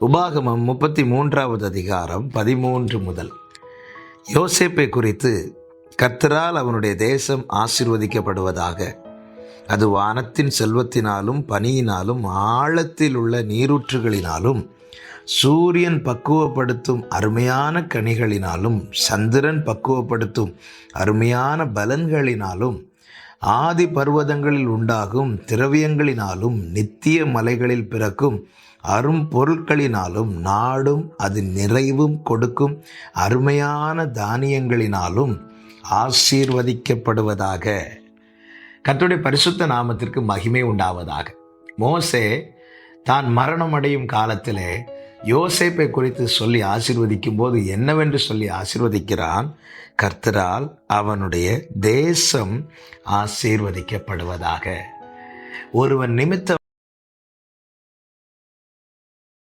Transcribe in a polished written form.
உபாகமம் 33வது அதிகாரம் 13 முதல். யோசேப்பை குறித்து, கர்த்தரால் அவனுடைய தேசம் ஆசீர்வதிக்கப்படுவதாக. அது வானத்தின் செல்வத்தினாலும் பனியினாலும் ஆழத்தில் உள்ள நீரூற்றுகளினாலும் சூரியன் பக்குவப்படுத்தும் அருமையான கனிகளினாலும் சந்திரன் பக்குவப்படுத்தும் அருமையான பலன்களினாலும் ஆதி பர்வதங்களில் உண்டாகும் திரவியங்களினாலும் நித்திய மலைகளில் பிறக்கும் அரும் பொருட்களினாலும் நாடும் அது நிறைவும் கொடுக்கும் அருமையான தானியங்களினாலும் ஆசீர்வதிக்கப்படுவதாக. கர்த்தருடைய பரிசுத்த நாமத்திற்கு மகிமை உண்டாவதாக. மோசே தான் மரணமடையும் காலத்திலே யோசேப்பை குறித்து சொல்லி ஆசீர்வதிக்கும் போது என்னவென்று சொல்லி ஆசீர்வதிக்கிறான்? கர்த்தரால் அவனுடைய தேசம் ஆசீர்வதிக்கப்படுவதாக. ஒருவன் நிமித்தம்